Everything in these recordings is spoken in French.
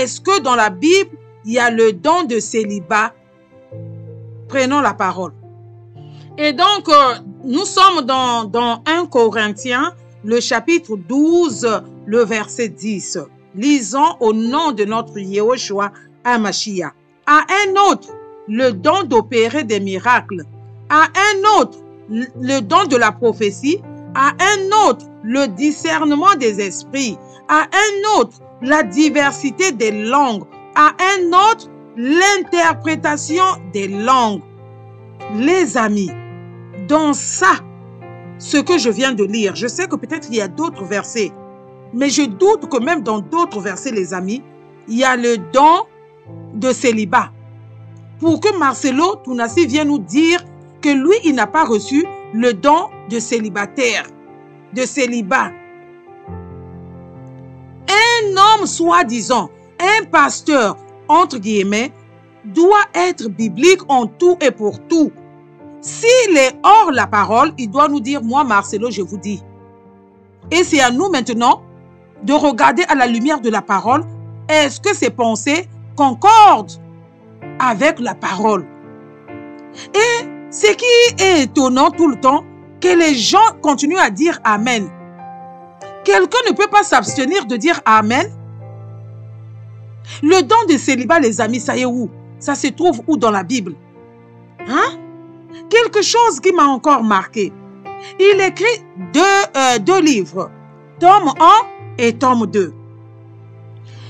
est-ce que dans la Bible, il y a le don de célibat? Prenons la parole. Et donc, nous sommes dans 1 Corinthiens, le chapitre 12, le verset 10. Lisons au nom de notre Yehoshua HaMashiach. À un autre, le don d'opérer des miracles. À un autre, le don de la prophétie. À un autre, le discernement des esprits. À un autre, la diversité des langues. À un autre, l'interprétation des langues. Les amis, dans ça, ce que je viens de lire, je sais que peut-être il y a d'autres versets, mais je doute que même dans d'autres versets, les amis, il y a le don de célibat. Pour que Marcelo Tounassi vienne nous dire que lui, il n'a pas reçu le don de célibataire, de célibat. Un homme, soi-disant, un pasteur, entre guillemets, doit être biblique en tout et pour tout. S'il est hors la parole, il doit nous dire, moi Marcelo, je vous dis. Et c'est à nous maintenant de regarder à la lumière de la parole, est-ce que ces pensées concordent avec la parole? Et ce qui est étonnant tout le temps, que les gens continuent à dire Amen. Quelqu'un ne peut pas s'abstenir de dire Amen. Le don de célibat, les amis, ça est où? Ça se trouve où dans la Bible? Hein? Quelque chose qui m'a encore marqué. Il écrit deux livres, tome 1 et tome 2.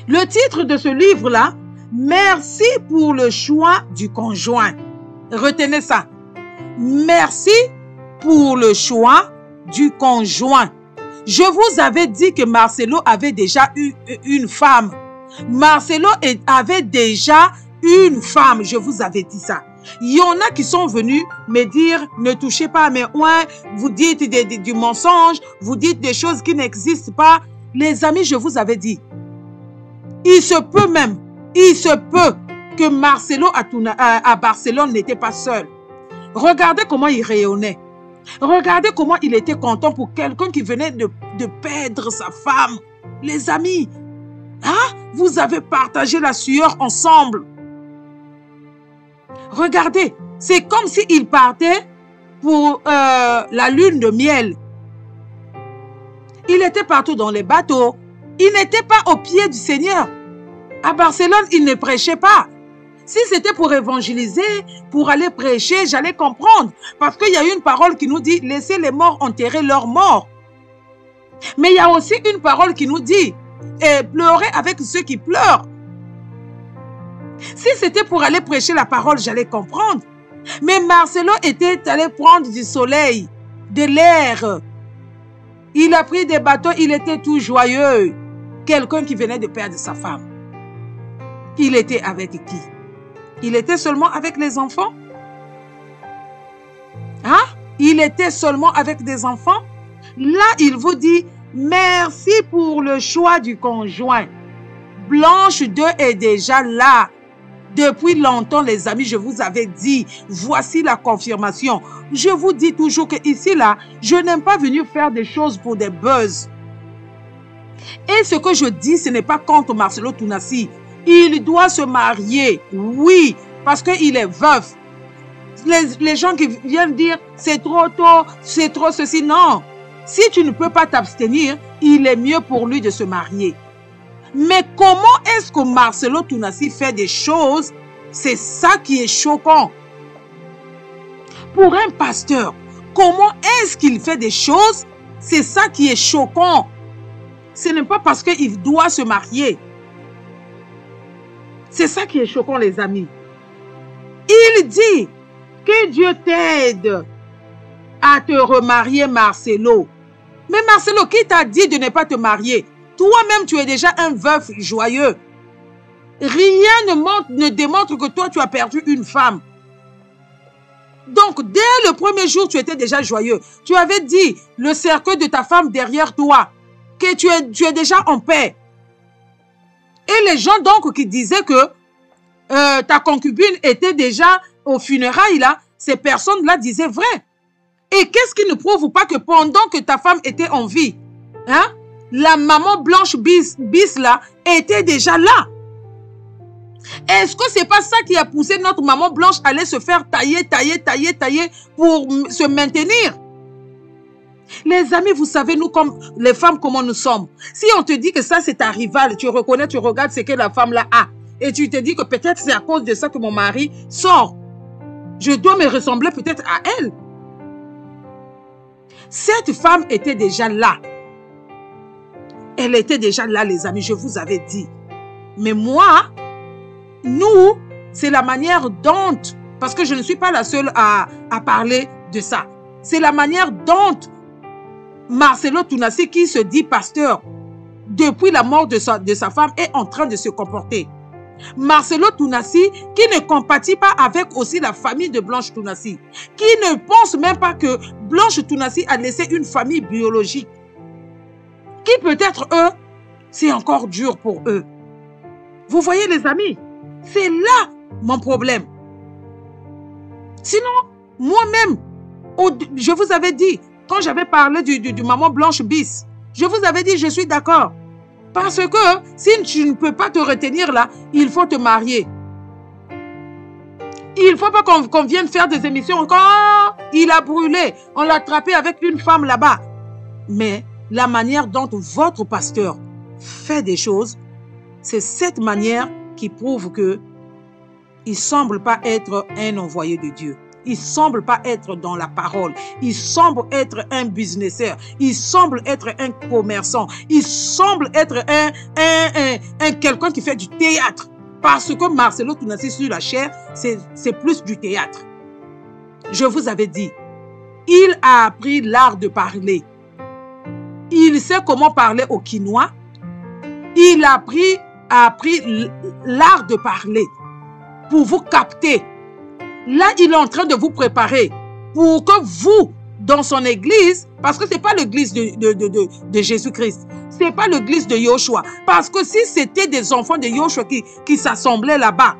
Le titre de ce livre-là, Merci pour le choix du conjoint. Retenez ça. Merci pour le choix du conjoint. Je vous avais dit que Marcelo avait déjà eu une femme. Marcelo avait déjà une femme. Je vous avais dit ça. Il y en a qui sont venus me dire, ne touchez pas à mes oins, vous dites du mensonge, vous dites des choses qui n'existent pas. Les amis, je vous avais dit, il se peut que Marcelo à Barcelone n'était pas seul. Regardez comment il rayonnait. Regardez comment il était content pour quelqu'un qui venait de perdre sa femme. Les amis, hein? Vous avez partagé la sueur ensemble. Regardez, c'est comme s'il partait pour la lune de miel. Il était partout dans les bateaux. Il n'était pas au pied du Seigneur. À Barcelone, il ne prêchait pas. Si c'était pour évangéliser, pour aller prêcher, j'allais comprendre. Parce qu'il y a une parole qui nous dit, laissez les morts enterrer leurs morts. Mais il y a aussi une parole qui nous dit, pleurez avec ceux qui pleurent. Si c'était pour aller prêcher la parole, j'allais comprendre. Mais Marcelo était allé prendre du soleil, de l'air. Il a pris des bateaux, il était tout joyeux. Quelqu'un qui venait de perdre sa femme. Il était avec qui? Il était seulement avec les enfants? Hein? Il était seulement avec des enfants? Là, il vous dit, merci pour le choix du conjoint. Blanche 2 est déjà là. Depuis longtemps, les amis, je vous avais dit, voici la confirmation. Je vous dis toujours que ici, là, je n'aime pas venir faire des choses pour des buzz. Et ce que je dis, ce n'est pas contre Marcelo Tounassi. Il doit se marier, oui, parce qu'il est veuf. Les gens qui viennent dire, c'est trop tôt, c'est trop ceci, non. Si tu ne peux pas t'abstenir, il est mieux pour lui de se marier. Mais comment est-ce que Marcelo Tounassi fait des choses? C'est ça qui est choquant. Pour un pasteur, comment est-ce qu'il fait des choses? C'est ça qui est choquant. Ce n'est pas parce qu'il doit se marier. C'est ça qui est choquant, les amis. Il dit que Dieu t'aide à te remarier, Marcelo. Mais Marcelo, qui t'a dit de ne pas te marier? Toi-même, tu es déjà un veuf joyeux. Rien ne démontre que toi, tu as perdu une femme. Donc, dès le premier jour, tu étais déjà joyeux. Tu avais dit le cercueil de ta femme derrière toi, que tu es déjà en paix. Et les gens donc qui disaient que ta concubine était déjà aux funérailles, là, ces personnes-là disaient vrai. Et qu'est-ce qui ne prouve pas que pendant que ta femme était en vie, hein, la maman blanche bis là était déjà là. Est-ce que ce n'est pas ça qui a poussé notre maman blanche à aller se faire tailler pour se maintenir? Les amis, vous savez, nous, comme les femmes, comment nous sommes. Si on te dit que ça, c'est ta rivale, tu reconnais, tu regardes ce que la femme là a. Et tu te dis que peut-être c'est à cause de ça que mon mari sort. Je dois me ressembler peut-être à elle. Cette femme était déjà là. Elle était déjà là, les amis, je vous avais dit. Mais moi, nous, c'est la manière dont, parce que je ne suis pas la seule à parler de ça. C'est la manière dont Marcelo Tounassi, qui se dit pasteur, depuis la mort de sa femme, est en train de se comporter. Marcelo Tounassi, qui ne compatit pas avec aussi la famille de Blanche Tounassi, qui ne pense même pas que Blanche Tounassi a laissé une famille biologique, qui peut-être eux, c'est encore dur pour eux. Vous voyez les amis, c'est là mon problème. Sinon, moi-même, je vous avais dit, quand j'avais parlé du maman Blanche bis, je vous avais dit, je suis d'accord. Parce que si tu ne peux pas te retenir là, il faut te marier. Il ne faut pas qu'on vienne faire des émissions. Quand il a brûlé, on l'a attrapé avec une femme là-bas. Mais la manière dont votre pasteur fait des choses, c'est cette manière qui prouve qu'il ne semble pas être un envoyé de Dieu. Il ne semble pas être dans la parole. Il semble être un businesseur. Il semble être un commerçant. Il semble être quelqu'un qui fait du théâtre. Parce que Marcelo Tounassi sur la chair, c'est plus du théâtre. Je vous avais dit, il a appris l'art de parler. Il sait comment parler au quinois. Il a appris l'art de parler pour vous capter. Là, il est en train de vous préparer pour que vous, dans son église, parce que ce n'est pas l'église de Jésus-Christ, ce n'est pas l'église de Yoshua. Parce que si c'était des enfants de Yoshua qui s'assemblaient là-bas,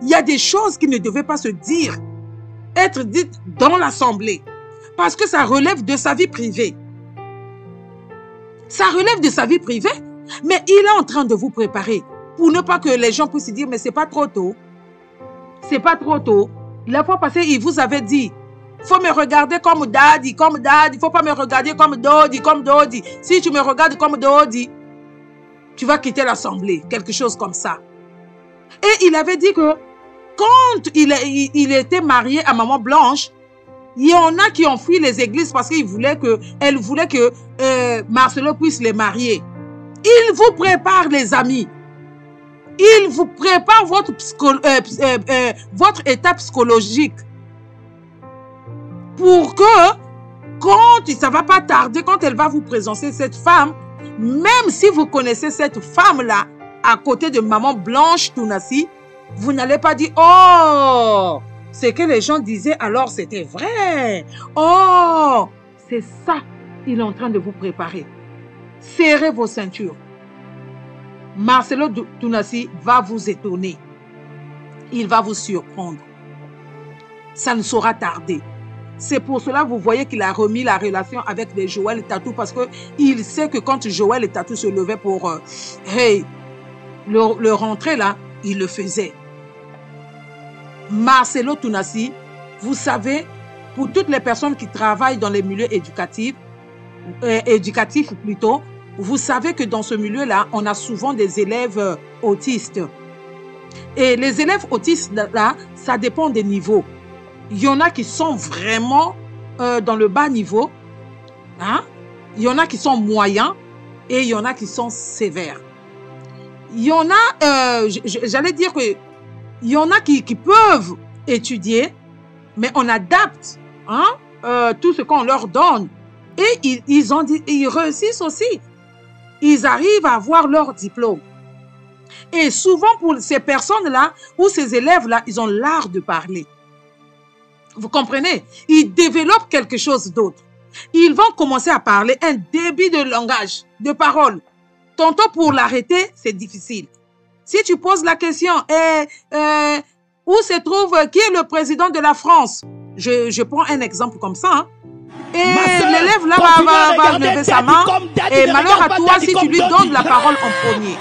il y a des choses qui ne devaient pas se dire, être dites dans l'assemblée. Parce que ça relève de sa vie privée. Ça relève de sa vie privée, mais il est en train de vous préparer pour ne pas que les gens puissent dire, mais ce n'est pas trop tôt. C'est pas trop tôt. La fois passée, il vous avait dit, il faut me regarder comme Daddy, il ne faut pas me regarder comme Dodi. Si tu me regardes comme Dodi, tu vas quitter l'assemblée, quelque chose comme ça. Et il avait dit que quand il était marié à Maman Blanche, il y en a qui ont fui les églises parce qu'elle voulait que Marcelo puisse les marier. Il vous prépare, les amis. Il vous prépare votre état psychologique pour que quand ça ne va pas tarder, quand elle va vous présenter cette femme, même si vous connaissez cette femme-là à côté de Maman Blanche Tounassi, vous n'allez pas dire « Oh, ce que les gens disaient alors c'était vrai. Oh, c'est ça, il est en train de vous préparer. Serrez vos ceintures. Marcelo Tounassi va vous étonner. Il va vous surprendre. Ça ne saura tarder. C'est pour cela que vous voyez qu'il a remis la relation avec les Joël Tatou parce qu'il sait que quand Joël Tatou se levait pour le rentrer là, il le faisait. Marcelo Tounassi, vous savez, pour toutes les personnes qui travaillent dans les milieux éducatifs plutôt, vous savez que dans ce milieu-là, on a souvent des élèves autistes. Et les élèves autistes, là, ça dépend des niveaux. Il y en a qui sont vraiment dans le bas niveau. Hein? Il y en a qui sont moyens et il y en a qui sont sévères. Il y en a, j'allais dire que il y en a qui peuvent étudier, mais on adapte tout ce qu'on leur donne. Et ils réussissent aussi. Ils arrivent à avoir leur diplôme. Et souvent, pour ces personnes-là, ou ces élèves-là, ils ont l'art de parler. Vous comprenez? Ils développent quelque chose d'autre. Ils vont commencer à parler un débit de langage, de parole. Tantôt, pour l'arrêter, c'est difficile. Si tu poses la question, où se trouve, qui est le président de la France? Je prends un exemple comme ça. Hein? Et l'élève là va lever sa main. Et malheur à toi si tu lui donnes la parole en premier.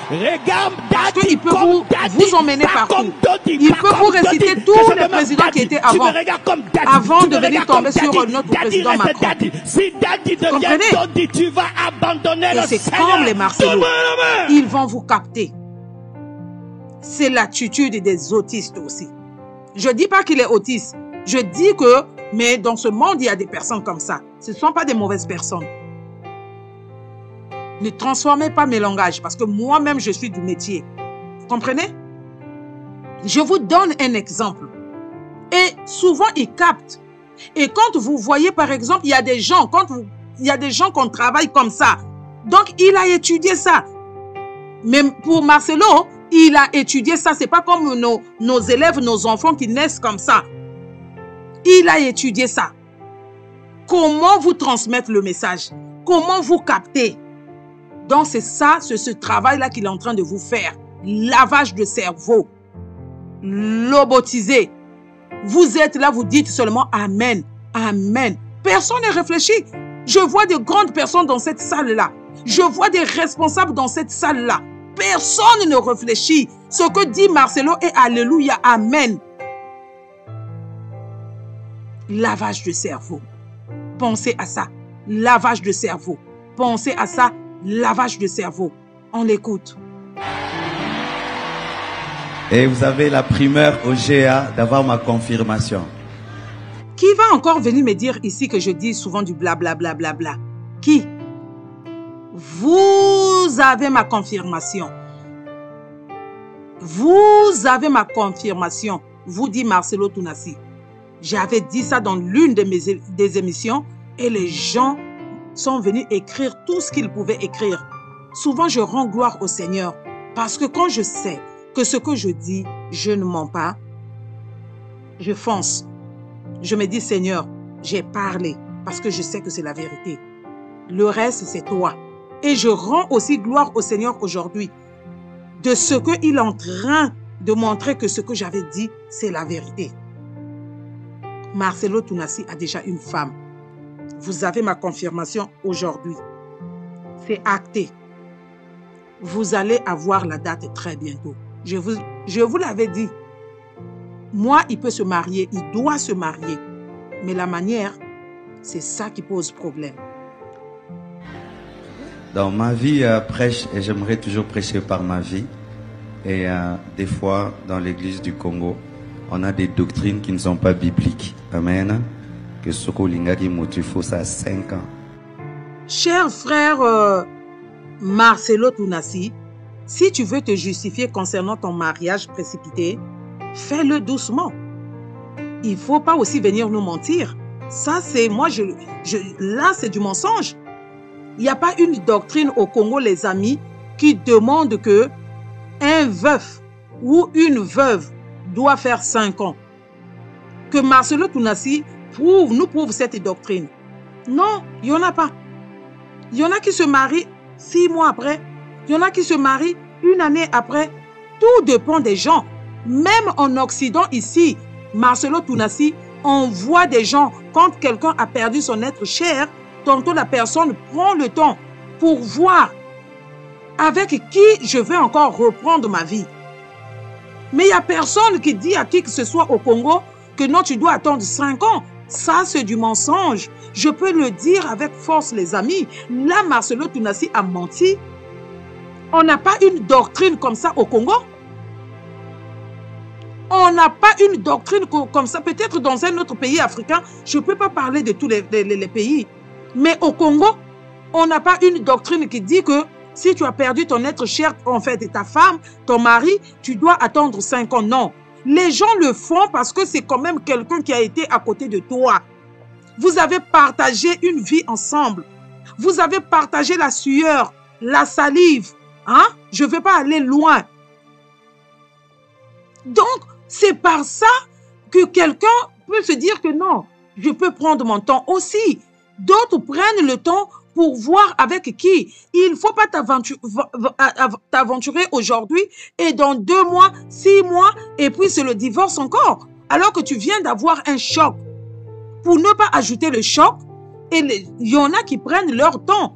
Parce qu'il peut vous emmener partout. Il peut vous réciter tous les présidents qui étaient avant de venir tomber sur notre président Macron. Comprenez? Et c'est comme les Marcelo. Ils vont vous capter. C'est l'attitude des autistes aussi. Je ne dis pas qu'il est autiste. Je dis que, mais dans ce monde, il y a des personnes comme ça. Ce ne sont pas des mauvaises personnes. Ne transformez pas mes langages parce que moi-même, je suis du métier. Vous comprenez? Je vous donne un exemple. Et souvent, ils captent. Et quand vous voyez, par exemple, il y a des gens, qu'on travaille comme ça. Donc, il a étudié ça. Mais pour Marcelo, il a étudié ça. Ce n'est pas comme nos élèves, nos enfants qui naissent comme ça. Il a étudié ça. Comment vous transmettre le message? Comment vous capter? Donc, c'est ça, c'est ce travail-là qu'il est en train de vous faire. Lavage de cerveau. Lobotisé. Vous êtes là, vous dites seulement Amen. Amen. Personne ne réfléchit. Je vois de grandes personnes dans cette salle-là. Je vois des responsables dans cette salle-là. Personne ne réfléchit. Ce que dit Marcelo est Alléluia, Amen. Lavage de cerveau. Pensez à ça. Lavage de cerveau. Pensez à ça. Lavage de cerveau. On l'écoute. Et vous avez la primeur au GA d'avoir ma confirmation. Qui va encore venir me dire ici que je dis souvent du blablabla? Bla, bla, bla, bla? Qui? Vous avez ma confirmation. Vous avez ma confirmation. Vous dit Marcelo Tounassi. J'avais dit ça dans l'une des émissions et les gens sont venus écrire tout ce qu'ils pouvaient écrire. Souvent, je rends gloire au Seigneur parce que quand je sais que ce que je dis, je ne mens pas, je fonce. Je me dis, Seigneur, j'ai parlé parce que je sais que c'est la vérité. Le reste, c'est toi. Et je rends aussi gloire au Seigneur aujourd'hui de ce qu'il est en train de montrer que ce que j'avais dit, c'est la vérité. Marcelo Tounassi a déjà une femme. Vous avez ma confirmation aujourd'hui. C'est acté. Vous allez avoir la date très bientôt. Je vous l'avais dit. Moi, il peut se marier, il doit se marier. Mais la manière, c'est ça qui pose problème. Dans ma vie, prêche, et j'aimerais toujours prêcher par ma vie. Et des fois, dans l'église du Congo, on a des doctrines qui ne sont pas bibliques. Amen. Que Soko Lingaki Motifo, ça a 5 ans. Cher frère Marcelo Tounassi, si tu veux te justifier concernant ton mariage précipité, fais-le doucement. Il ne faut pas aussi venir nous mentir. Ça, c'est moi, là, c'est du mensonge. Il n'y a pas une doctrine au Congo, les amis, qui demande que un veuf ou une veuve doit faire 5 ans. Que Marcelo Tounassi nous prouve cette doctrine. Non, il n'y en a pas. Il y en a qui se marient 6 mois après. Il y en a qui se marient 1 année après. Tout dépend des gens. Même en Occident, ici, Marcelo Tounassi, on voit des gens, quand quelqu'un a perdu son être cher, tantôt la personne prend le temps pour voir avec qui je vais encore reprendre ma vie. Mais il n'y a personne qui dit à qui que ce soit au Congo que non, tu dois attendre 5 ans. Ça, c'est du mensonge. Je peux le dire avec force, les amis. Là, Marcelo Tounassi a menti. On n'a pas une doctrine comme ça au Congo. On n'a pas une doctrine comme ça. Peut-être dans un autre pays africain, je ne peux pas parler de tous les pays. Mais au Congo, on n'a pas une doctrine qui dit que si tu as perdu ton être cher, en fait, et ta femme, ton mari, tu dois attendre 5 ans. Non. Les gens le font parce que c'est quand même quelqu'un qui a été à côté de toi. Vous avez partagé une vie ensemble. Vous avez partagé la sueur, la salive. Hein? Je ne vais pas aller loin. Donc, c'est par ça que quelqu'un peut se dire que non, je peux prendre mon temps aussi. D'autres prennent le temps pour voir avec qui. Il ne faut pas t'aventurer aujourd'hui et dans 2 mois, 6 mois, et puis c'est le divorce encore. Alors que tu viens d'avoir un choc. Pour ne pas ajouter le choc, Et il y en a qui prennent leur temps.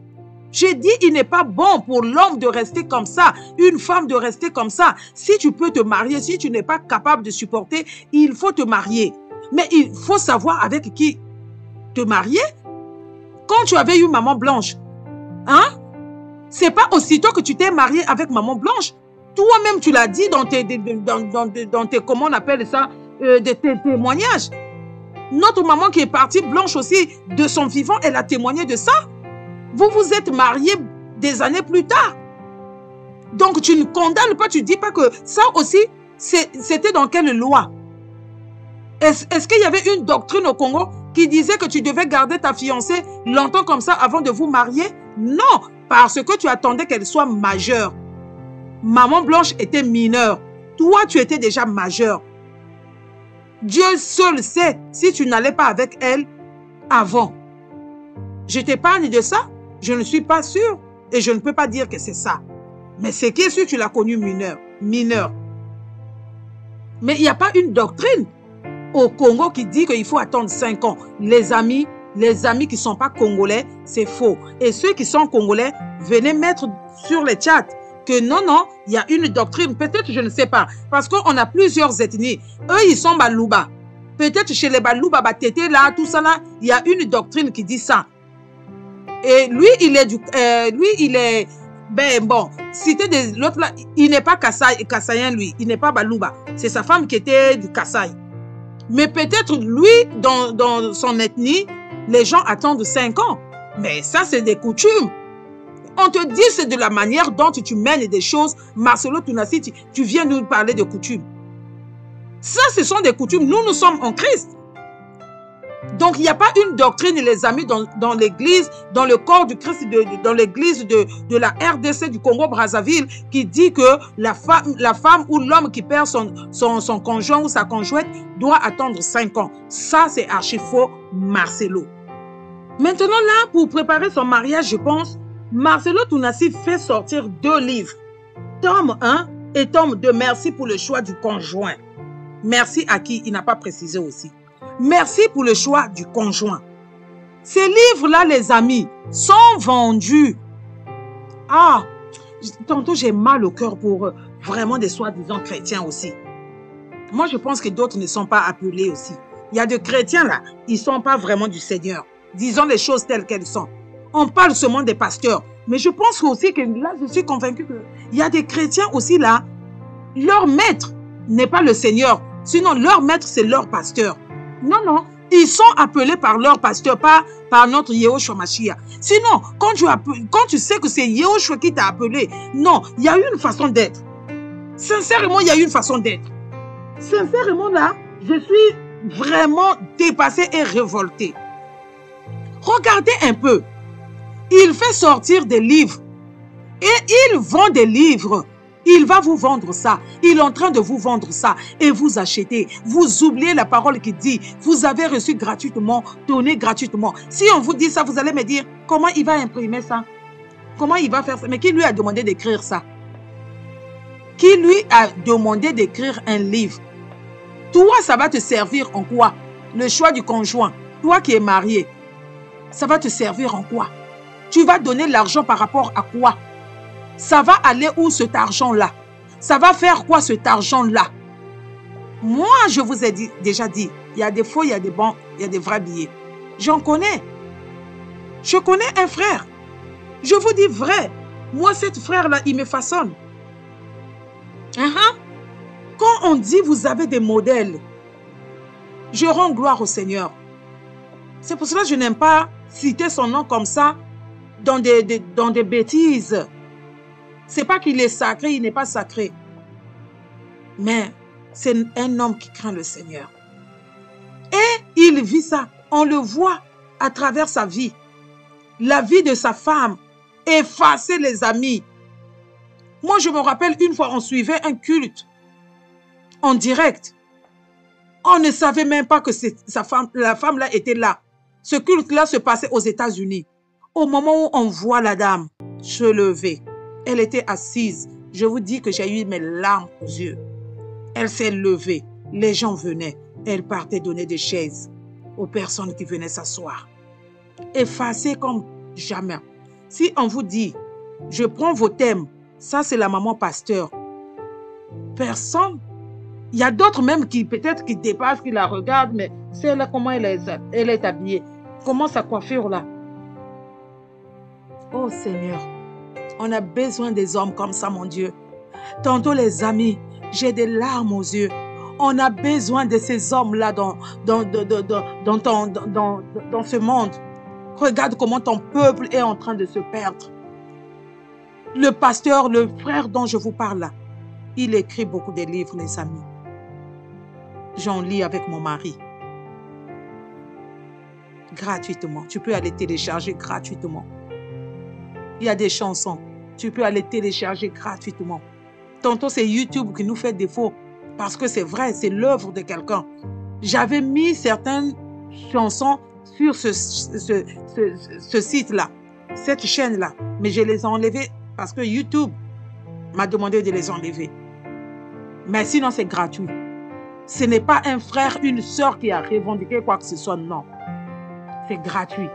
J'ai dit, il n'est pas bon pour l'homme de rester comme ça, une femme de rester comme ça. Si tu peux te marier, si tu n'es pas capable de supporter, il faut te marier. Mais il faut savoir avec qui te marier. Quand tu avais eu maman blanche, hein? C'est pas aussitôt que tu t'es marié avec maman blanche. Toi-même, tu l'as dit dans tes, comment on appelle ça, tes témoignages. Notre maman qui est partie blanche aussi, de son vivant, elle a témoigné de ça. Vous vous êtes mariés des années plus tard. Donc, tu ne condamnes pas, tu ne dis pas que ça aussi, c'était dans quelle loi? Est-ce qu'il y avait une doctrine au Congo qui disait que tu devais garder ta fiancée longtemps comme ça avant de vous marier? Non, parce que tu attendais qu'elle soit majeure. Maman blanche était mineure. Toi, tu étais déjà majeur. Dieu seul sait si tu n'allais pas avec elle avant. Je t'épargne de ça. Je ne suis pas sûre et je ne peux pas dire que c'est ça. Mais c'est qui est sûr, tu l'as connu mineur. Mais il n'y a pas une doctrine au Congo qui dit qu'il faut attendre 5 ans. Les amis qui ne sont pas congolais, c'est faux. Et ceux qui sont congolais, venez mettre sur les chats que non, il y a une doctrine. Peut-être, je ne sais pas. Parce qu'on a plusieurs ethnies. Eux, ils sont Balouba. Peut-être chez les Balouba, Batété, là, tout ça, là, il y a une doctrine qui dit ça. Et lui, il est ben bon, cité de l'autre là, il n'est pas Kassaïen, lui. Il n'est pas Balouba. C'est sa femme qui était du Kassaï. Mais peut-être lui, dans son ethnie, les gens attendent 5 ans. Mais ça, c'est des coutumes. On te dit, c'est de la manière dont tu mènes des choses. Marcelo Tounassi, tu viens nous parler de coutumes. Ça, ce sont des coutumes. Nous sommes en Christ. Donc, il n'y a pas une doctrine, les amis, dans l'église, dans le corps du Christ, dans l'église de la RDC du Congo-Brazzaville, qui dit que la femme ou l'homme qui perd son conjoint ou sa conjointe doit attendre 5 ans. Ça, c'est archi faux, Marcelo. Maintenant, là, pour préparer son mariage, je pense, Marcelo Tounassi fait sortir 2 livres. Tome 1 et tome 2. Merci pour le choix du conjoint. Merci à qui? Il n'a pas précisé aussi. Merci pour le choix du conjoint. Ces livres-là, les amis, sont vendus. Ah, tantôt j'ai mal au cœur pour vraiment des soi-disant chrétiens aussi. Moi, je pense que d'autres ne sont pas appelés aussi. Il y a des chrétiens là, ils ne sont pas vraiment du Seigneur. Disons les choses telles qu'elles sont. On parle seulement des pasteurs. Mais je pense aussi que là, je suis convaincu qu'il y a des chrétiens aussi là. Leur maître n'est pas le Seigneur. Sinon, leur maître, c'est leur pasteur. Non. Ils sont appelés par leur pasteur, pas par notre Yehoshua Mashiach. Sinon, quand tu sais que c'est Yehoshua qui t'a appelé, non, il y a une façon d'être. Sincèrement, il y a une façon d'être. Sincèrement, là, je suis vraiment dépassée et révoltée. Regardez un peu. Il fait sortir des livres. Et il vend des livres. Il va vous vendre ça. Il est en train de vous vendre ça. Et vous achetez. Vous oubliez la parole qui dit, vous avez reçu gratuitement, donné gratuitement. Si on vous dit ça, vous allez me dire, comment il va imprimer ça? Comment il va faire ça? Mais qui lui a demandé d'écrire ça? Qui lui a demandé d'écrire un livre? Toi, ça va te servir en quoi? Le choix du conjoint. Toi qui es marié, ça va te servir en quoi? Tu vas donner l'argent par rapport à quoi? Ça va aller où cet argent-là? Ça va faire quoi cet argent-là? Moi, je vous ai déjà dit, il y a des faux, il y a des bons, il y a des vrais billets. J'en connais. Je connais un frère. Je vous dis vrai. Moi, cet frère-là, il me façonne. Quand on dit vous avez des modèles, je rends gloire au Seigneur. C'est pour cela que je n'aime pas citer son nom comme ça dans des bêtises. C'est pas qu'il est sacré, il n'est pas sacré. Mais c'est un homme qui craint le Seigneur. Et il vit ça. On le voit à travers sa vie. La vie de sa femme. Effacer les amis. Moi, je me rappelle une fois, on suivait un culte en direct. On ne savait même pas que la femme là était là. Ce culte-là se passait aux États-Unis. Au moment où on voit la dame se lever, elle était assise. Je vous dis que j'ai eu mes larmes aux yeux. Elle s'est levée. Les gens venaient. Elle partait donner des chaises aux personnes qui venaient s'asseoir. effacé comme jamais. Si on vous dit, je prends vos thèmes, ça c'est la maman pasteur. Personne. Il y a d'autres même qui peut-être qui dépassent, qui la regardent, mais celle-là, comment elle est habillée? Comment sa coiffure là? Oh Seigneur, on a besoin des hommes comme ça, mon Dieu. Tantôt les amis, j'ai des larmes aux yeux. On a besoin de ces hommes-là dans ce monde. Regarde comment ton peuple est en train de se perdre. Le pasteur, le frère dont je vous parle là, il écrit beaucoup de livres, les amis. J'en lis avec mon mari. Gratuitement. Tu peux aller télécharger gratuitement. Il y a des chansons. Tu peux aller télécharger gratuitement. Tantôt, c'est YouTube qui nous fait défaut. Parce que c'est vrai, c'est l'œuvre de quelqu'un. J'avais mis certaines chansons sur ce site-là, cette chaîne-là. Mais je les ai enlevées parce que YouTube m'a demandé de les enlever. Mais sinon, c'est gratuit. Ce n'est pas un frère, une sœur qui a revendiqué quoi que ce soit, non. C'est gratuit.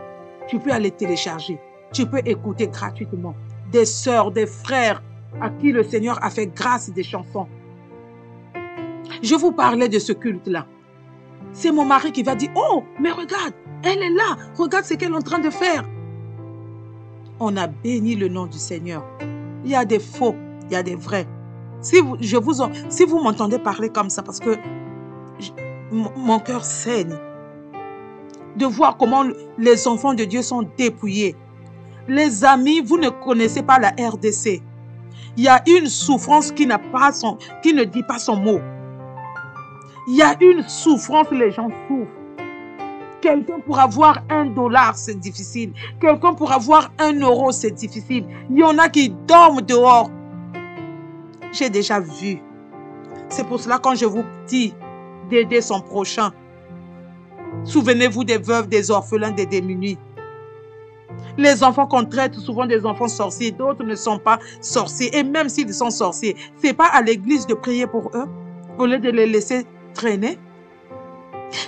Tu peux aller télécharger. Tu peux écouter gratuitement. Des sœurs, des frères à qui le Seigneur a fait grâce des chansons. Je vous parlais de ce culte-là. C'est mon mari qui va dire, oh, mais regarde, elle est là. Regarde ce qu'elle est en train de faire. On a béni le nom du Seigneur. Il y a des faux, il y a des vrais. Si vous m'entendez parler comme ça, parce que mon cœur saigne de voir comment les enfants de Dieu sont dépouillés. Les amis, vous ne connaissez pas la RDC. Il y a une souffrance qui ne dit pas son mot. Il y a une souffrance, les gens souffrent. Quelqu'un pour avoir $1, c'est difficile. Quelqu'un pour avoir €1, c'est difficile. Il y en a qui dorment dehors. J'ai déjà vu. C'est pour cela quand je vous dis d'aider son prochain, souvenez-vous des veuves, des orphelins, des démunis. Les enfants qu'on traite souvent des enfants sorciers, d'autres ne sont pas sorciers. Et même s'ils sont sorciers, ce n'est pas à l'église de prier pour eux, au lieu de les laisser traîner.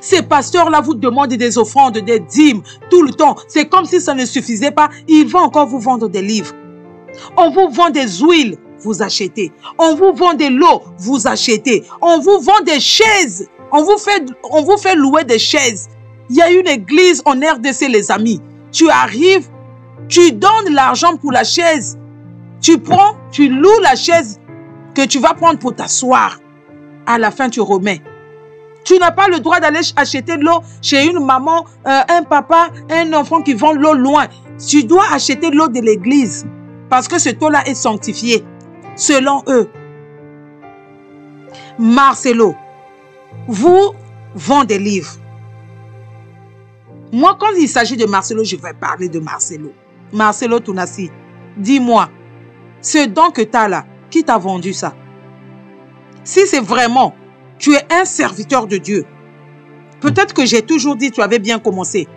Ces pasteurs-là vous demandent des offrandes, des dîmes, tout le temps. C'est comme si ça ne suffisait pas. Ils vont encore vous vendre des livres. On vous vend des huiles, vous achetez. On vous vend de l'eau, vous achetez. On vous vend des chaises. On vous fait louer des chaises. Il y a une église en RDC, les amis. Tu arrives, tu donnes l'argent pour la chaise. Tu prends, tu loues la chaise que tu vas prendre pour t'asseoir. À la fin, tu remets. Tu n'as pas le droit d'aller acheter de l'eau chez une maman, un papa, un enfant qui vend l'eau loin. Tu dois acheter de l'eau de l'église parce que cette eau-là est sanctifiée selon eux. Marcelo vous vend des livres. Moi, quand il s'agit de Marcelo, je vais parler de Marcelo. Marcelo Tounassi, dis-moi, ce don que tu as là, qui t'a vendu ça? Si c'est vraiment, tu es un serviteur de Dieu, peut-être que j'ai toujours dit, tu avais bien commencé.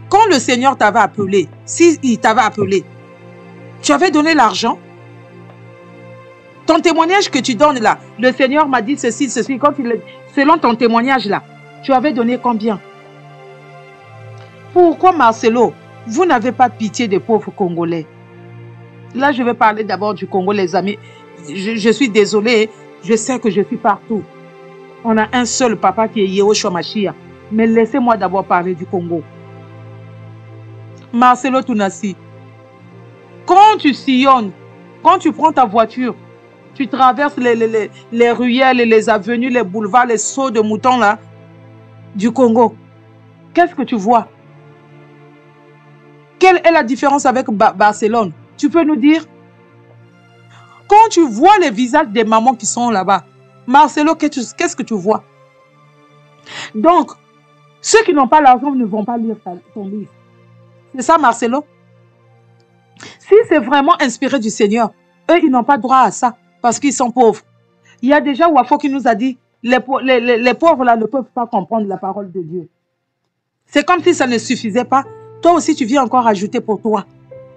Quand le Seigneur t'avait appelé, s'il t'avait appelé, tu avais donné l'argent? Ton témoignage que tu donnes là, le Seigneur m'a dit ceci, ceci, selon ton témoignage là, tu avais donné combien? Pourquoi Marcelo, vous n'avez pas pitié des pauvres Congolais? Là, je vais parler d'abord du Congo, les amis. Je suis désolée, je sais que je suis partout. On a un seul papa qui est Yehoshua Mashiach. Mais laissez-moi d'abord parler du Congo. Marcelo Tounassi, quand tu sillonnes, quand tu prends ta voiture, tu traverses les ruelles, les avenues, les boulevards, les sauts de moutons là, du Congo, qu'est-ce que tu vois? Quelle est la différence avec Barcelone? Tu peux nous dire? Quand tu vois les visages des mamans qui sont là-bas, Marcelo, qu'est-ce que tu vois? Donc, ceux qui n'ont pas l'argent ne vont pas lire ton livre. C'est ça, Marcelo? Si c'est vraiment inspiré du Seigneur, eux, ils n'ont pas droit à ça parce qu'ils sont pauvres. Il y a déjà Wafo qui nous a dit, les pauvres là ne peuvent pas comprendre la parole de Dieu. C'est comme si ça ne suffisait pas. Toi aussi, tu viens encore ajouter pour toi.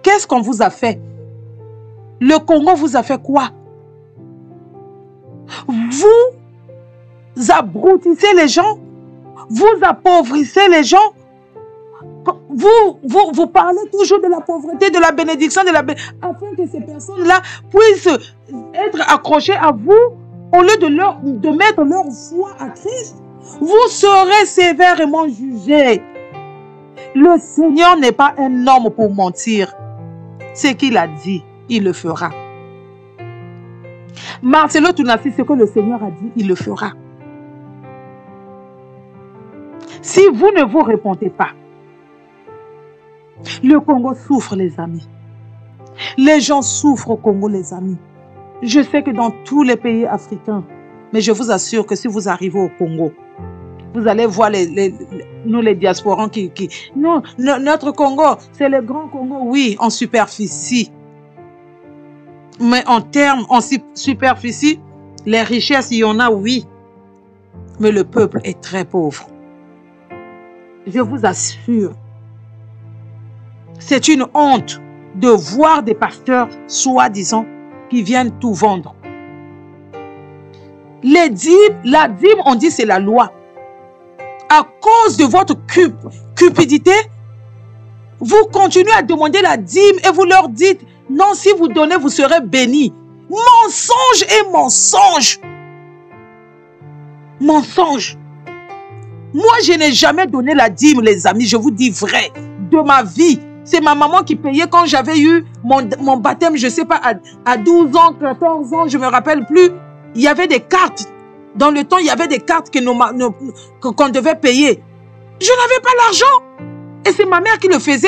Qu'est-ce qu'on vous a fait? Le Congo vous a fait quoi? Vous abrutissez les gens? Vous appauvrissez les gens? Vous Vous parlez toujours de la pauvreté, de la bénédiction, afin que ces personnes-là puissent être accrochées à vous au lieu de mettre leur foi à Christ. Vous serez sévèrement jugés. Le Seigneur n'est pas un homme pour mentir. Ce qu'il a dit, il le fera. Marcelo Tounassi, ce que le Seigneur a dit, il le fera. Si vous ne vous répondez pas, le Congo souffre, les amis. Les gens souffrent au Congo, les amis. Je sais que dans tous les pays africains, mais je vous assure que si vous arrivez au Congo, vous allez voir nous les diasporans Non, notre Congo, c'est le grand Congo, oui, en superficie. Mais en superficie, les richesses, il y en a, oui. Mais le peuple est très pauvre. Je vous assure, c'est une honte de voir des pasteurs, soi-disant, qui viennent tout vendre. La dîme, on dit c'est la loi. À cause de votre cupidité, vous continuez à demander la dîme et vous leur dites, non, si vous donnez, vous serez bénis. Mensonge et mensonge. Mensonge. Moi, je n'ai jamais donné la dîme, les amis, je vous dis vrai, de ma vie. C'est ma maman qui payait quand j'avais eu mon baptême, je ne sais pas, à 12 ans, 14 ans, je ne me rappelle plus. Il y avait des cartes. Dans le temps, il y avait des cartes qu'on devait payer. Je n'avais pas l'argent. Et c'est ma mère qui le faisait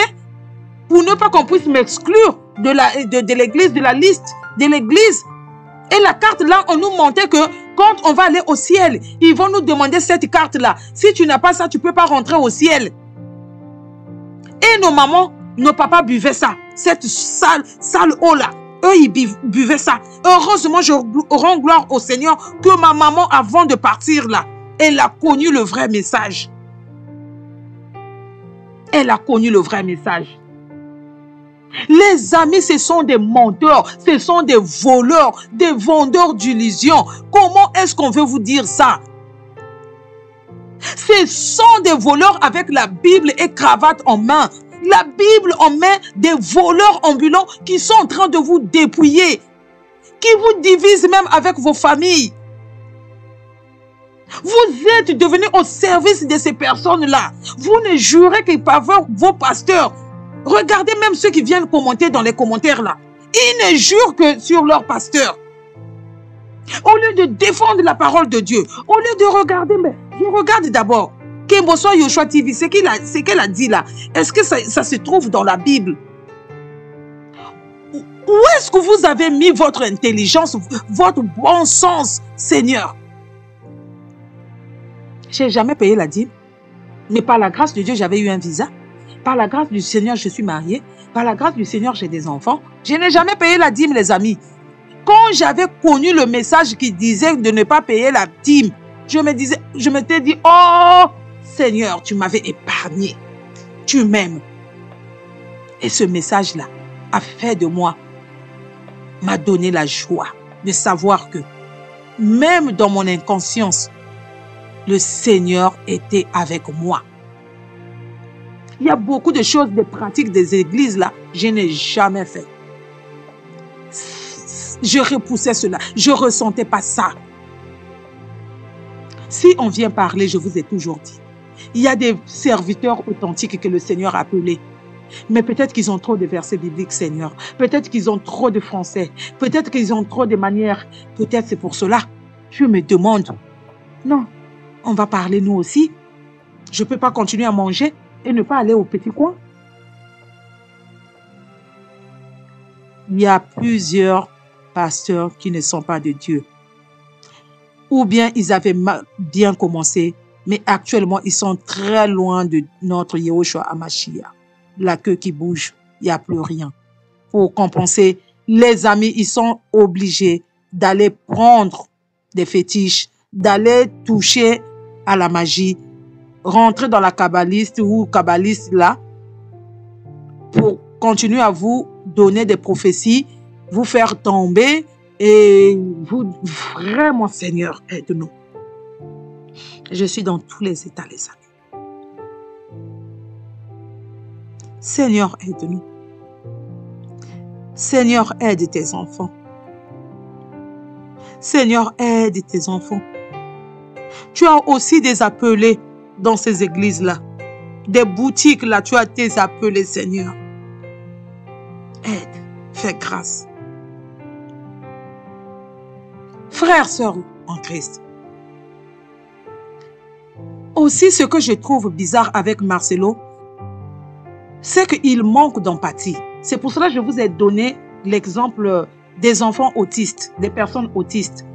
pour ne pas qu'on puisse m'exclure de l'église, de la liste de l'église. Et la carte là, on nous montait que quand on va aller au ciel, ils vont nous demander cette carte là. Si tu n'as pas ça, tu ne peux pas rentrer au ciel. Et nos mamans, nos papas buvaient ça. Cette sale eau là. Eux, ils buvaient ça. Heureusement, je rends gloire au Seigneur que ma maman, avant de partir là, elle a connu le vrai message. Elle a connu le vrai message. Les amis, ce sont des menteurs, ce sont des voleurs, des vendeurs d'illusions. Comment est-ce qu'on veut vous dire ça? Ce sont des voleurs avec la Bible et cravate en main. La Bible en main, des voleurs ambulants qui sont en train de vous dépouiller, qui vous divisent même avec vos familles. Vous êtes devenus au service de ces personnes-là. Vous ne jurez que par vos pasteurs. Regardez même ceux qui viennent commenter dans les commentaires là. Ils ne jurent que sur leur pasteur. Au lieu de défendre la parole de Dieu, au lieu de regarder, mais je regarde d'abord. Kemboso Yoshua TV, ce qu'elle a dit là, est-ce que ça se trouve dans la Bible? Où est-ce que vous avez mis votre intelligence, votre bon sens, Seigneur? Je n'ai jamais payé la dîme, mais par la grâce de Dieu, j'avais eu un visa. Par la grâce du Seigneur, je suis mariée. Par la grâce du Seigneur, j'ai des enfants. Je n'ai jamais payé la dîme, les amis. Quand j'avais connu le message qui disait de ne pas payer la dîme, je m'étais dit, oh Seigneur, tu m'avais épargné. Tu m'aimes. Et ce message-là a fait de moi, m'a donné la joie de savoir que même dans mon inconscience, le Seigneur était avec moi. Il y a beaucoup de choses, des pratiques des églises là, je n'ai jamais fait. Je repoussais cela, je ne ressentais pas ça. Si on vient parler, je vous ai toujours dit, il y a des serviteurs authentiques que le Seigneur a appelés. Mais peut-être qu'ils ont trop de versets bibliques, Seigneur. Peut-être qu'ils ont trop de français. Peut-être qu'ils ont trop de manières. Peut-être c'est pour cela. Je me demande, non, on va parler nous aussi. Je ne peux pas continuer à manger et ne pas aller au petit coin. Il y a plusieurs pasteurs qui ne sont pas de Dieu. Ou bien ils avaient bien commencé, mais actuellement ils sont très loin de notre Yehoshua Hamashiach. La queue qui bouge, il n'y a plus rien. Pour compenser, les amis, ils sont obligés d'aller prendre des fétiches, d'aller toucher à la magie, rentrer dans la kabbaliste ou kabbaliste là, pour continuer à vous donner des prophéties, vous faire tomber et vous, vraiment Seigneur, aide-nous. Je suis dans tous les états, les amis. Seigneur, aide-nous. Seigneur, aide tes enfants. Seigneur, aide tes enfants. Tu as aussi des appelés dans ces églises-là. Des boutiques là, tu as tes appelés, Seigneur. Aide, fais grâce. Frères, sœurs en Christ. Aussi, ce que je trouve bizarre avec Marcelo, c'est qu'il manque d'empathie. C'est pour cela que je vous ai donné l'exemple des enfants autistes, des personnes autistes.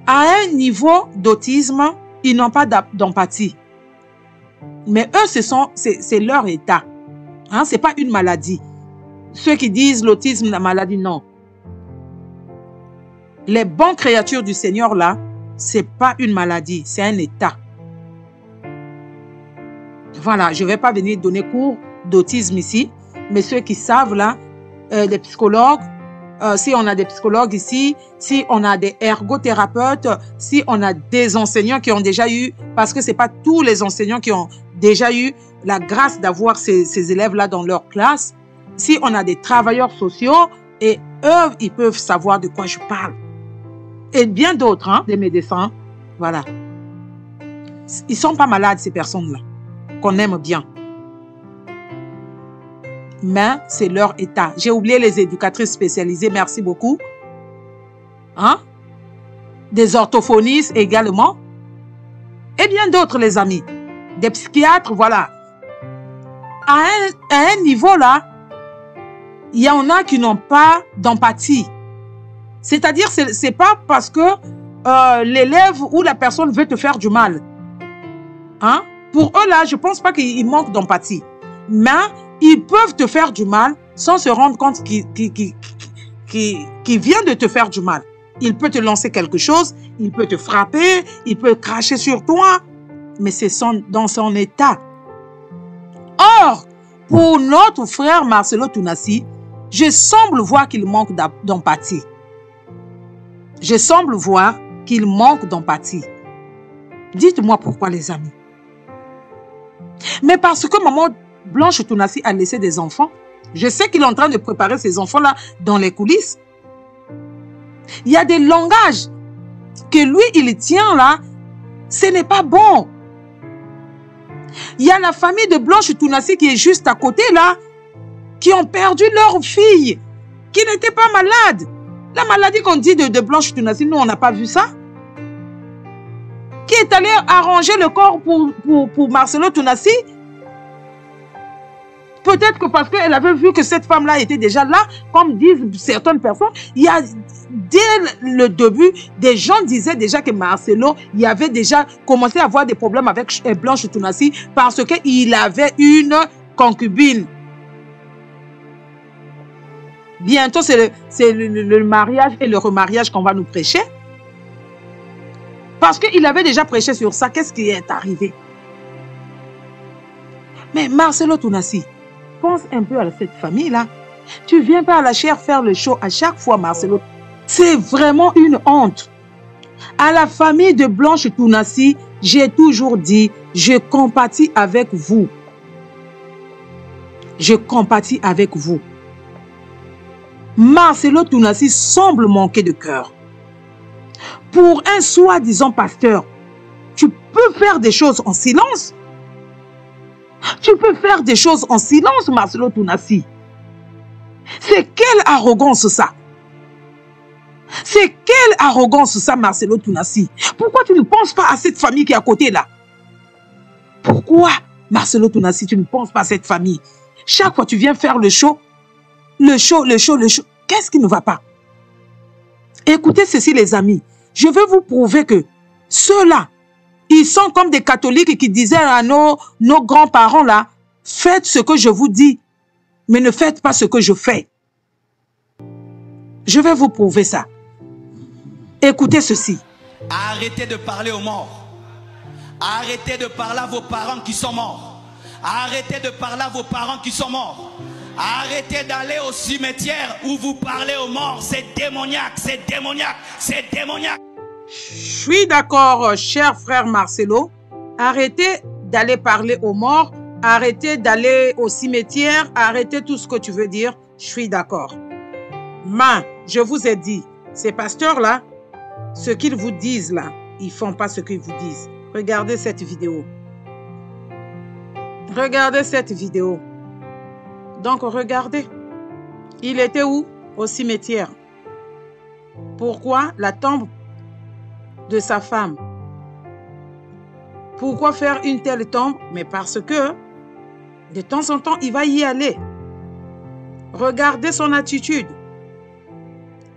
À un niveau d'autisme, ils n'ont pas d'empathie. Mais eux, c'est leur état. Hein? Ce n'est pas une maladie. Ceux qui disent l'autisme, la maladie, non. Les bonnes créatures du Seigneur, là, ce n'est pas une maladie, c'est un état. Voilà, je ne vais pas venir donner cours d'autisme ici, mais ceux qui savent, là, les psychologues, si on a des psychologues ici, si on a des ergothérapeutes, si on a des enseignants qui ont déjà eu, parce que ce n'est pas tous les enseignants qui ont déjà eu la grâce d'avoir ces élèves-là dans leur classe, si on a des travailleurs sociaux, et eux, ils peuvent savoir de quoi je parle. Et bien d'autres, hein, des médecins, voilà. Ils ne sont pas malades, ces personnes-là, qu'on aime bien. Mais c'est leur état. J'ai oublié les éducatrices spécialisées, merci beaucoup. Hein? Des orthophonistes également. Et bien d'autres, les amis. Des psychiatres, voilà. À un niveau là, il y en a qui n'ont pas d'empathie. C'est-à-dire, ce n'est pas parce que l'élève ou la personne veut te faire du mal. Hein? Pour eux là, je ne pense pas qu'ils manquent d'empathie. Mais ils peuvent te faire du mal sans se rendre compte qu'il vient de te faire du mal. Il peut te lancer quelque chose, il peut te frapper, il peut cracher sur toi, mais c'est dans son état. Or, pour notre frère Marcelo Tounassi, je semble voir qu'il manque d'empathie. Je semble voir qu'il manque d'empathie. Dites-moi pourquoi, les amis. Mais parce que maman Blanche Tounassi a laissé des enfants. Je sais qu'il est en train de préparer ces enfants-là dans les coulisses. Il y a des langages que lui, il tient là. Ce n'est pas bon. Il y a la famille de Blanche Tounassi qui est juste à côté là, qui ont perdu leur fille, qui n'était pas malade. La maladie qu'on dit de Blanche Tounassi, nous, on n'a pas vu ça. Qui est allé arranger le corps pour Marcelo Tounassi. Peut-être que parce qu'elle avait vu que cette femme-là était déjà là, comme disent certaines personnes, il y a, dès le début, des gens disaient déjà que Marcelo, il avait déjà commencé à avoir des problèmes avec Blanche Tounassi parce qu'il avait une concubine. Bientôt, c'est le mariage et le remariage qu'on va nous prêcher. Parce qu'il avait déjà prêché sur ça. Qu'est-ce qui est arrivé? Mais Marcelo Tounassi, pense un peu à cette famille-là. Tu ne viens pas à la chaire faire le show à chaque fois, Marcelo. C'est vraiment une honte. À la famille de Blanche Tounassi, j'ai toujours dit, je compatis avec vous. Je compatis avec vous. Marcelo Tounassi semble manquer de cœur. Pour un soi-disant pasteur, tu peux faire des choses en silence. Tu peux faire des choses en silence, Marcelo Tounassi. C'est quelle arrogance ça? C'est quelle arrogance ça, Marcelo Tounassi? Pourquoi tu ne penses pas à cette famille qui est à côté là? Pourquoi, Marcelo Tounassi, tu ne penses pas à cette famille? Chaque fois tu viens faire le show, qu'est-ce qui ne va pas? Écoutez ceci, les amis. Je veux vous prouver que ceux-là, ils sont comme des catholiques qui disaient à nos grands-parents là, faites ce que je vous dis, mais ne faites pas ce que je fais. Je vais vous prouver ça. Écoutez ceci. Arrêtez de parler aux morts. Arrêtez de parler à vos parents qui sont morts. Arrêtez de parler à vos parents qui sont morts. Arrêtez d'aller au cimetière où vous parlez aux morts. C'est démoniaque, c'est démoniaque, c'est démoniaque. Je suis d'accord, cher frère Marcelo. Arrêtez d'aller parler aux morts. arrêtez d'aller au cimetière, arrêtez tout ce que tu veux dire, je suis d'accord. Mais, je vous ai dit, ces pasteurs-là, ce qu'ils vous disent là, ils ne font pas ce qu'ils vous disent. Regardez cette vidéo. Regardez cette vidéo. Donc, regardez. Il était où? Au cimetière. Pourquoi la tombe de sa femme? Pourquoi faire une telle tombe? Mais parce que, de temps en temps, il va y aller. Regardez son attitude.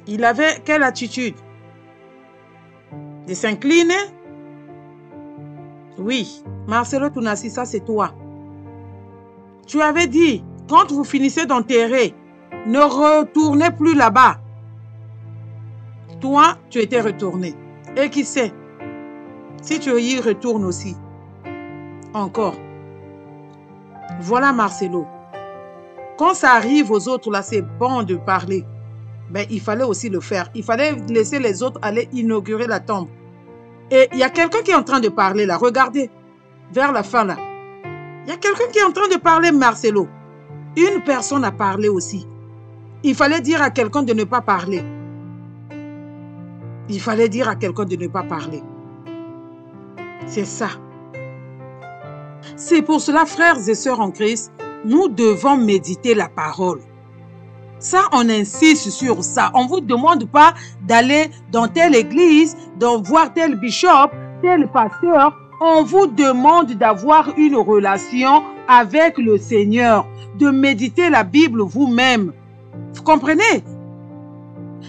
Il avait quelle attitude? De s'incliner? Oui. Marcelo Tounassi, ça c'est toi. Tu avais dit, quand vous finissez d'enterrer, ne retournez plus là-bas. Toi, tu étais retourné. Et qui sait? Si tu y retournes aussi. Encore. Voilà Marcelo. Quand ça arrive aux autres, là, c'est bon de parler. Ben, il fallait aussi le faire. Il fallait laisser les autres aller inaugurer la tombe. Et il y a quelqu'un qui est en train de parler là. Regardez, vers la fin là. Il y a quelqu'un qui est en train de parler, Marcelo. Une personne a parlé aussi. Il fallait dire à quelqu'un de ne pas parler. Il fallait dire à quelqu'un de ne pas parler. C'est ça. C'est pour cela, frères et sœurs en Christ, nous devons méditer la parole. Ça, on insiste sur ça. On ne vous demande pas d'aller dans telle église, de voir tel bishop, tel pasteur. On vous demande d'avoir une relation avec le Seigneur, de méditer la Bible vous-même. Vous comprenez?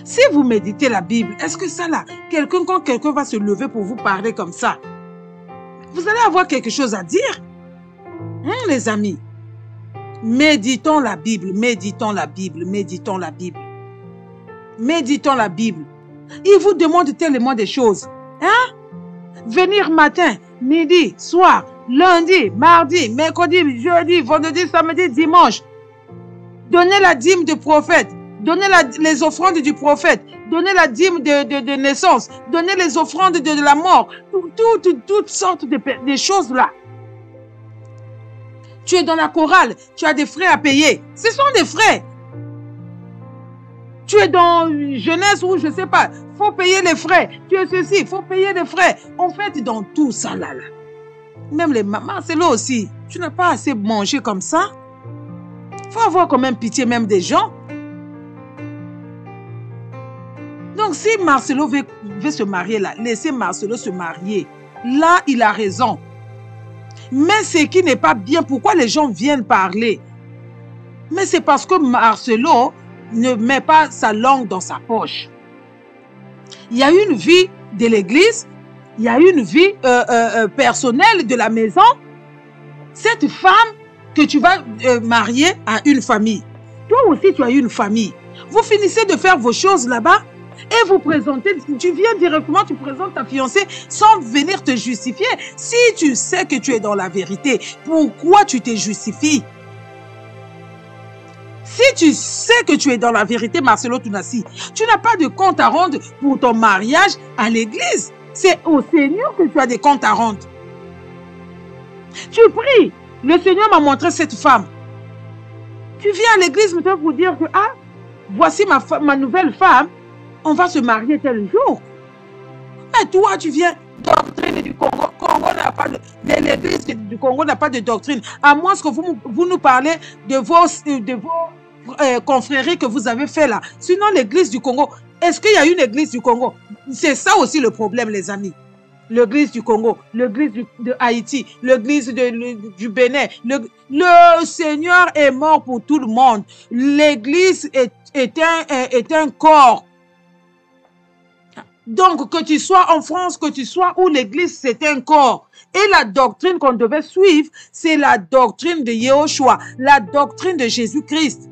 Si vous méditez la Bible, est-ce que ça là, quand quelqu'un va se lever pour vous parler comme ça, vous allez avoir quelque chose à dire? Les amis, méditons la Bible, méditons la Bible, méditons la Bible. Méditons la Bible. Il vous demande tellement de choses. Hein? Venir matin, midi, soir, lundi, mardi, mercredi, jeudi, vendredi, samedi, dimanche. Donnez la dîme du prophète. Donnez les offrandes du prophète. Donnez la dîme de naissance. Donnez les offrandes de la mort. Toutes sortes de choses là. Tu es dans la chorale. Tu as des frais à payer. Ce sont des frais. Tu es dans jeunesse ou je ne sais pas. Il faut payer les frais. Tu es ceci. Il faut payer les frais. En fait, dans tout ça là. Même les mamans, c'est là aussi. Tu n'as pas assez mangé comme ça. Il faut avoir quand même pitié même des gens. Donc, si Marcelo veut se marier là, laissez Marcelo se marier. Là, il a raison. Mais ce qui n'est pas bien, pourquoi les gens viennent parler? Mais c'est parce que Marcelo ne met pas sa langue dans sa poche. Il y a une vie de l'église, il y a une vie personnelle de la maison. Cette femme que tu vas marier à une famille. Toi aussi, tu as une famille. Vous finissez de faire vos choses là-bas et vous présentez, tu viens directement, tu présentes ta fiancée sans venir te justifier. Si tu sais que tu es dans la vérité, pourquoi tu te justifies? Si tu sais que tu es dans la vérité, Marcelo Tounassi, tu n'as pas de compte à rendre pour ton mariage à l'église. C'est au Seigneur que tu as des comptes à rendre. Tu pries. Le Seigneur m'a montré cette femme. Tu viens à l'église maintenant pour dire que, ah, voici ma nouvelle femme, on va se marier tel jour. Mais toi, tu viens, doctrine du Congo. L'église du Congo n'a pas de doctrine. À moins que vous nous parlez de vos confréries que vous avez fait là. Sinon, l'église du Congo, est-ce qu'il y a une église du Congo? C'est ça aussi le problème, les amis. L'église du Congo, l'église de Haïti, l'église du Bénin. Le Seigneur est mort pour tout le monde. L'église est un corps. Donc, que tu sois en France, que tu sois où l'église, c'est un corps. Et la doctrine qu'on devait suivre, c'est la doctrine de Yehoshua, la doctrine de Jésus-Christ.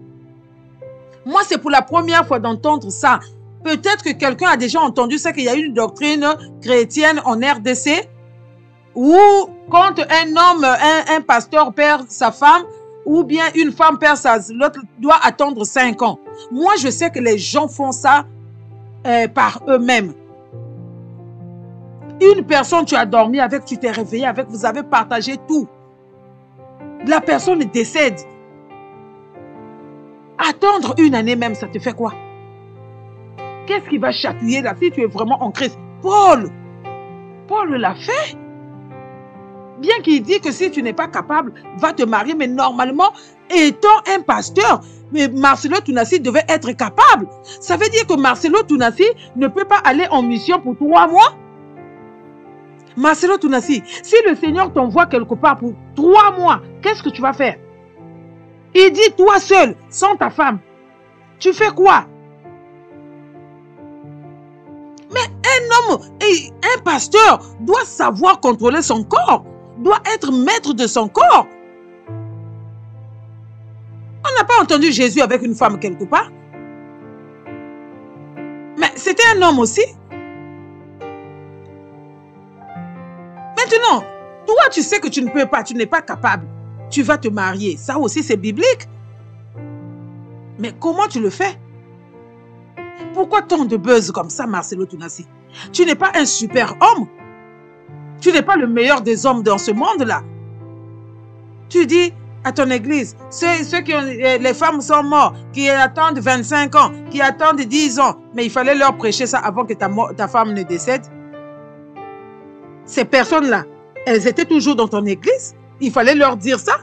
Moi, c'est pour la première fois d'entendre ça. Peut-être que quelqu'un a déjà entendu ça, qu'il y a une doctrine chrétienne en RDC où quand un homme, un pasteur perd sa femme ou bien une femme perd l'autre doit attendre 5 ans. Moi, je sais que les gens font ça par eux-mêmes. Une personne, tu as dormi avec, tu t'es réveillé avec, vous avez partagé tout. la personne décède. Attendre une année même, ça te fait quoi? Qu'est-ce qui va chatouiller là si tu es vraiment en Christ? Paul l'a fait. Bien qu'il dit que si tu n'es pas capable, va te marier. Mais normalement, étant un pasteur, mais Marcelo Tounassi devait être capable. Ça veut dire que Marcelo Tounassi ne peut pas aller en mission pour 3 mois. Marcelo Tounassi, si le Seigneur t'envoie quelque part pour 3 mois, qu'est-ce que tu vas faire? Il dit toi seul, sans ta femme. Tu fais quoi? Mais un homme, un pasteur doit savoir contrôler son corps, doit être maître de son corps. On n'a pas entendu Jésus avec une femme quelque part. Mais c'était un homme aussi. Maintenant, toi tu sais que tu ne peux pas, tu n'es pas capable. Tu vas te marier. Ça aussi c'est biblique. Mais comment tu le fais? Pourquoi tant de buzz comme ça, Marcelo Tounassi? Tu n'es pas un super homme. Tu n'es pas le meilleur des hommes dans ce monde-là. Tu dis à ton église, ceux qui ont, les femmes sont mortes, qui attendent 25 ans, qui attendent 10 ans, mais il fallait leur prêcher ça avant que ta femme ne décède. Ces personnes-là, elles étaient toujours dans ton église. Il fallait leur dire ça.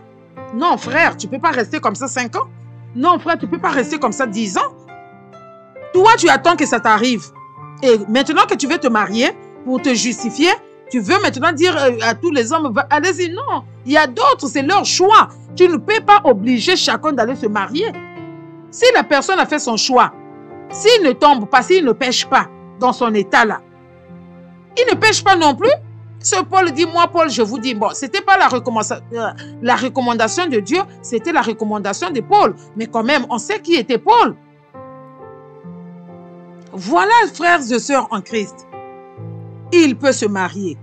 Non, frère, tu ne peux pas rester comme ça 5 ans. Non, frère, tu ne peux pas rester comme ça 10 ans. Toi, tu attends que ça t'arrive. Et maintenant que tu veux te marier, pour te justifier, tu veux maintenant dire à tous les hommes, allez-y. Non, il y a d'autres, c'est leur choix. Tu ne peux pas obliger chacun d'aller se marier. Si la personne a fait son choix, s'il ne tombe pas, s'il ne pêche pas dans son état-là, il ne pêche pas non plus. Ce Paul dit, moi Paul, je vous dis, bon, ce n'était pas la recommandation de Dieu, c'était la recommandation de Paul. Mais quand même, on sait qui était Paul. Voilà, frères et sœurs en Christ. Il peut se marier.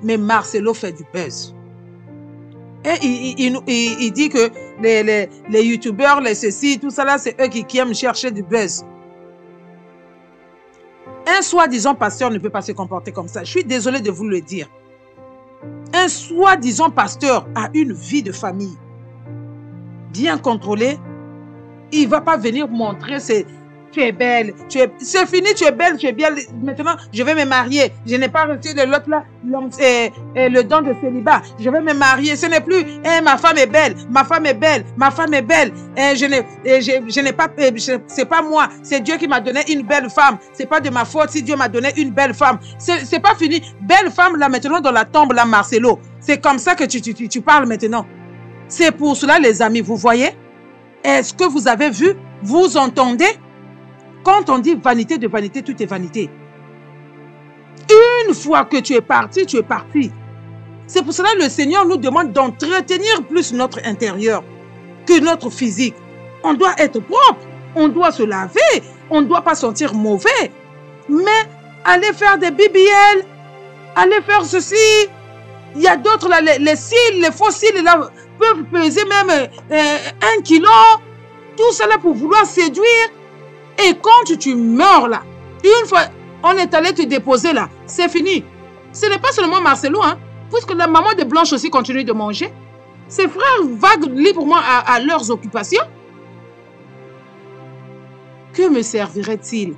Mais Marcelo fait du buzz. Et il dit que les youtubeurs, les ceci, tout ça là, c'est eux qui aiment chercher du buzz. Un soi-disant pasteur ne peut pas se comporter comme ça. Je suis désolée de vous le dire. Un soi-disant pasteur a une vie de famille bien contrôlée. Il ne va pas venir montrer tu es belle, c'est fini, tu es belle, tu es bien. Maintenant, je vais me marier. Je n'ai pas reçu de l'autre là, le don de célibat. Je vais me marier. Ce n'est plus, ma femme est belle, ma femme est belle, ma femme est belle. Je n'ai pas, c'est pas moi, c'est Dieu qui m'a donné une belle femme. C'est pas de ma faute si Dieu m'a donné une belle femme. C'est pas fini. Belle femme là maintenant dans la tombe là, Marcelo. C'est comme ça que tu parles maintenant. C'est pour cela les amis, vous voyez? Est-ce que vous avez vu? Vous entendez? Quand on dit vanité de vanité, tout est vanité. Une fois que tu es parti, tu es parti. C'est pour cela que le Seigneur nous demande d'entretenir plus notre intérieur que notre physique. On doit être propre, on doit se laver, on ne doit pas sentir mauvais. Mais aller faire des BBL, aller faire ceci, il y a d'autres là, les cils, les faux cils là, peuvent peser même 1 kilo. Tout cela pour vouloir séduire. Et quand tu meurs là, une fois on est allé te déposer là, c'est fini. Ce n'est pas seulement Marcelo, hein, puisque la maman de Blanche aussi continue de manger. Ses frères vaguent librement à leurs occupations. Que me servirait-il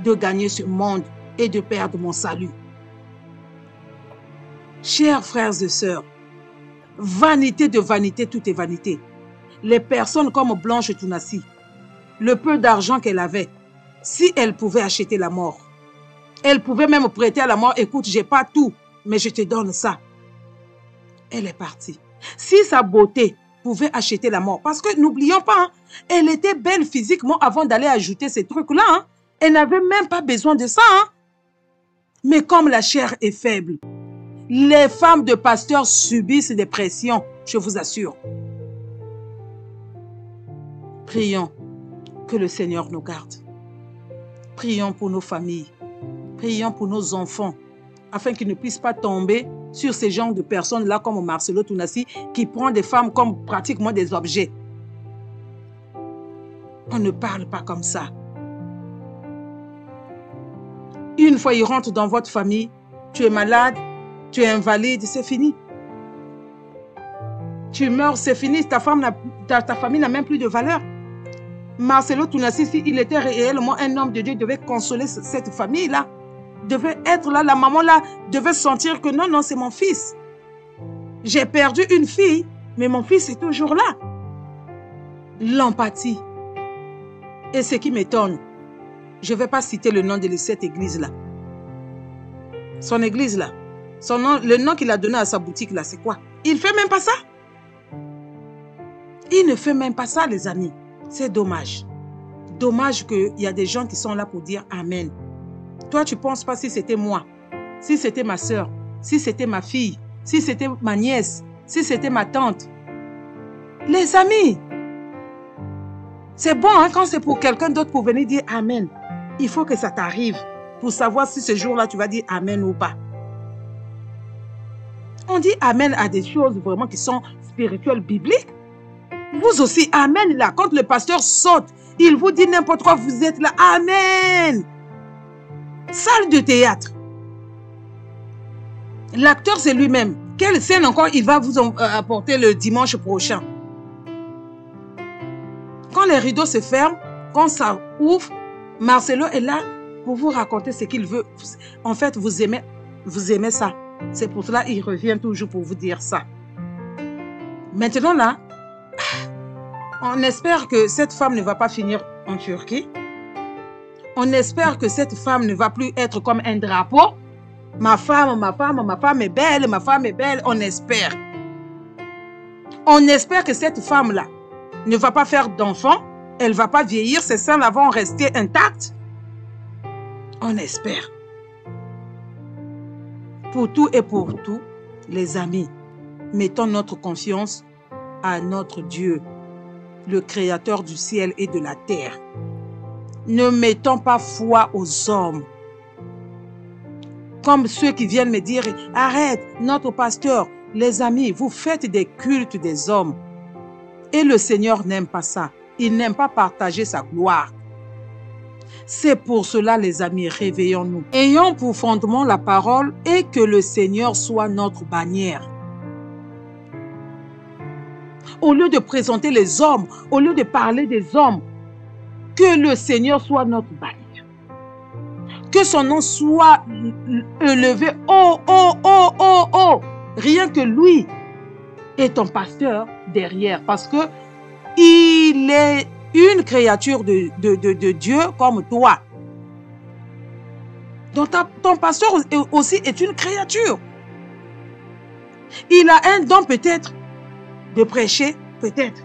de gagner ce monde et de perdre mon salut? Chers frères et sœurs, vanité de vanité, tout est vanité. Les personnes comme Blanche Tounassi, le peu d'argent qu'elle avait, si elle pouvait acheter la mort, elle pouvait même prêter à la mort, écoute, j'ai pas tout, mais je te donne ça. Elle est partie. Si sa beauté pouvait acheter la mort, parce que n'oublions pas, hein, elle était belle physiquement avant d'aller ajouter ces trucs-là. Hein, elle n'avait même pas besoin de ça. Hein. Mais comme la chair est faible, les femmes de pasteurs subissent des pressions, je vous assure. Prions. Que le Seigneur nous garde. Prions pour nos familles. Prions pour nos enfants. Afin qu'ils ne puissent pas tomber sur ces genres de personnes-là comme Marcelo Tounassi qui prend des femmes comme pratiquement des objets. On ne parle pas comme ça. Une fois il rentre dans votre famille, tu es malade, tu es invalide, c'est fini. Tu meurs, c'est fini, ta famille n'a même plus de valeur. Marcelo Tounassi, il était réellement un homme de Dieu, il devait consoler cette famille-là. Devait être là, la maman là, devait sentir que non, non, c'est mon fils. J'ai perdu une fille, mais mon fils est toujours là. L'empathie. Et ce qui m'étonne, je ne vais pas citer le nom de cette église-là. Son église-là. Son nom, le nom qu'il a donné à sa boutique-là, c'est quoi? Il ne fait même pas ça. Il ne fait même pas ça, les amis. C'est dommage. Dommage qu'il y a des gens qui sont là pour dire Amen. Toi, tu ne penses pas si c'était moi, si c'était ma soeur, si c'était ma fille, si c'était ma nièce, si c'était ma tante. Les amis, c'est bon hein, quand c'est pour quelqu'un d'autre pour venir dire Amen. Il faut que ça t'arrive pour savoir si ce jour-là, tu vas dire Amen ou pas. On dit Amen à des choses vraiment qui sont spirituelles, bibliques. Vous aussi, Amen, là, quand le pasteur saute, il vous dit n'importe quoi, vous êtes là, Amen. Salle de théâtre. L'acteur, c'est lui-même. Quelle scène encore il va vous apporter le dimanche prochain? Quand les rideaux se ferment, quand ça ouvre, Marcelo est là pour vous raconter ce qu'il veut. En fait, vous aimez ça. C'est pour cela qu'il revient toujours pour vous dire ça. Maintenant là, on espère que cette femme ne va pas finir en Turquie. On espère que cette femme ne va plus être comme un drapeau. Ma femme est belle, ma femme est belle. On espère. On espère que cette femme-là ne va pas faire d'enfants. Elle ne va pas vieillir. Ses seins-là vont rester intacts. On espère. Pour tout et pour tout, les amis, mettons notre confiance à notre Dieu, le Créateur du ciel et de la terre. Ne mettons pas foi aux hommes. Comme ceux qui viennent me dire, arrête, notre pasteur, les amis, vous faites des cultes des hommes. Et le Seigneur n'aime pas ça. Il n'aime pas partager sa gloire. C'est pour cela, les amis, réveillons-nous. Ayons pour fondement la parole et que le Seigneur soit notre bannière. Au lieu de présenter les hommes, au lieu de parler des hommes, que le Seigneur soit notre bannière. Que son nom soit élevé haut, haut, haut, haut, haut. Rien que lui est ton pasteur derrière. Parce que il est une créature de Dieu comme toi. Donc ton pasteur aussi est une créature. Il a un don peut-être de prêcher, peut-être.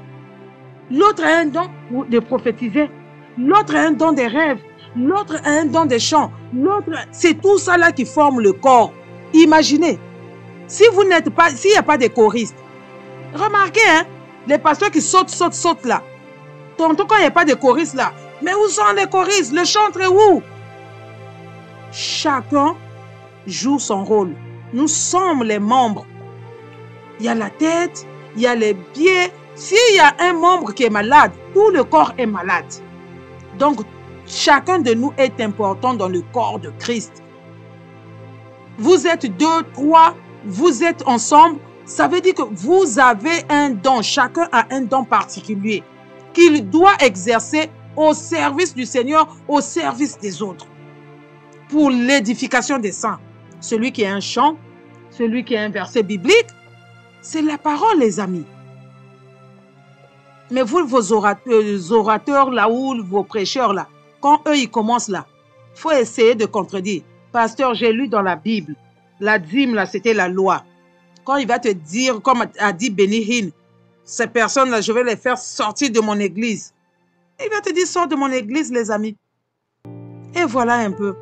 L'autre a un don de prophétiser. L'autre a un don des rêves. L'autre a un don des chants. L'autre, c'est tout ça là qui forme le corps. Imaginez, si vous n'êtes pas, s'il n'y a pas de choristes, remarquez, hein, les pasteurs qui sautent là. Tantôt quand il n'y a pas de choristes là, mais où sont les choristes? Le chantre est où? Chacun joue son rôle. Nous sommes les membres. Il y a la tête, il y a les pieds. S'il y a un membre qui est malade, tout le corps est malade. Donc, chacun de nous est important dans le corps de Christ. Vous êtes 2, 3, vous êtes ensemble. Ça veut dire que vous avez un don. Chacun a un don particulier qu'il doit exercer au service du Seigneur, au service des autres. Pour l'édification des saints. Celui qui a un chant, celui qui a un verset biblique, c'est la parole, les amis. Mais vous, vos orateurs là, ou vos prêcheurs là, quand eux, ils commencent là, il faut essayer de contredire. Pasteur, j'ai lu dans la Bible, la dîme là, c'était la loi. Quand il va te dire, comme a dit Benny Hinn, ces personnes-là, je vais les faire sortir de mon église. Il va te dire, sors de mon église, les amis. Et voilà un peu.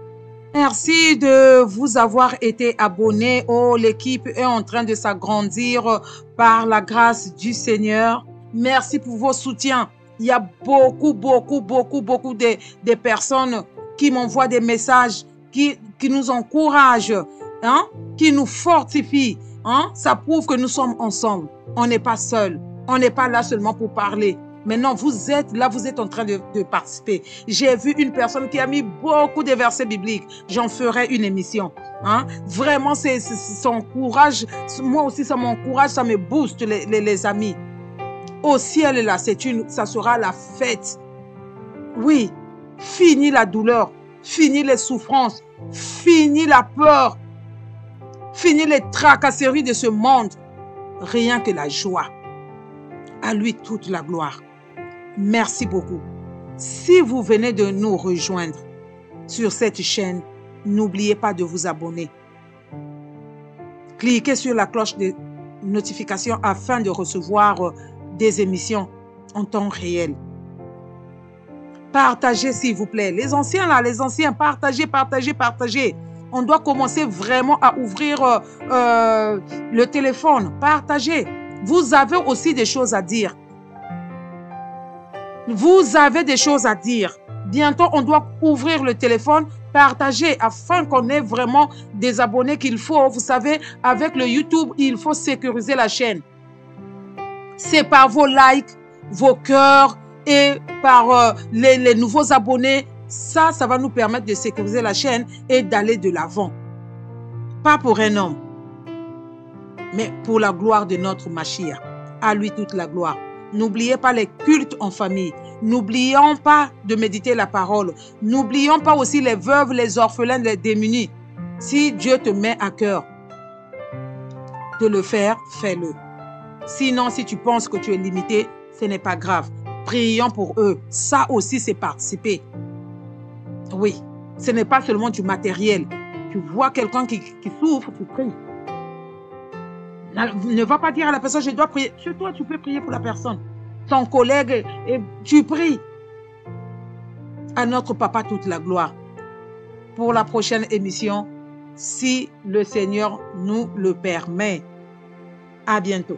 Merci de vous avoir été abonnés. Oh, l'équipe est en train de s'agrandir par la grâce du Seigneur. Merci pour vos soutiens. Il y a beaucoup de personnes qui m'envoient des messages, qui nous encouragent, hein, qui nous fortifient. Hein. Ça prouve que nous sommes ensemble. On n'est pas seuls. On n'est pas là seulement pour parler. Maintenant, vous êtes là, vous êtes en train de participer. J'ai vu une personne qui a mis beaucoup de versets bibliques. J'en ferai une émission. Hein? Vraiment, c'est son courage. Moi aussi, ça m'encourage, ça me booste, les amis. Au ciel, là, ça sera la fête. Oui, fini la douleur, fini les souffrances, fini la peur, fini les tracasseries de ce monde. Rien que la joie. À lui toute la gloire. Merci beaucoup. Si vous venez de nous rejoindre sur cette chaîne, n'oubliez pas de vous abonner. Cliquez sur la cloche de notification afin de recevoir des émissions en temps réel. Partagez s'il vous plaît. Les anciens là, les anciens, partagez, partagez, partagez. On doit commencer vraiment à ouvrir le téléphone. Partagez. Vous avez aussi des choses à dire. Vous avez des choses à dire. Bientôt, on doit ouvrir le téléphone, partager afin qu'on ait vraiment des abonnés qu'il faut. Vous savez, avec le YouTube, il faut sécuriser la chaîne. C'est par vos likes, vos cœurs et par les nouveaux abonnés. Ça va nous permettre de sécuriser la chaîne et d'aller de l'avant. Pas pour un homme, mais pour la gloire de notre Mashiach. À lui toute la gloire. N'oubliez pas les cultes en famille. N'oublions pas de méditer la parole. N'oublions pas aussi les veuves, les orphelins, les démunis. Si Dieu te met à cœur de le faire, fais-le. Sinon, si tu penses que tu es limité, ce n'est pas grave. Prions pour eux. Ça aussi, c'est participer. Oui, ce n'est pas seulement du matériel. Tu vois quelqu'un qui souffre, tu pries. Ne va pas dire à la personne, je dois prier. Chez toi, tu peux prier pour la personne. Ton collègue, et tu pries. À notre papa, toute la gloire. Pour la prochaine émission, si le Seigneur nous le permet. À bientôt.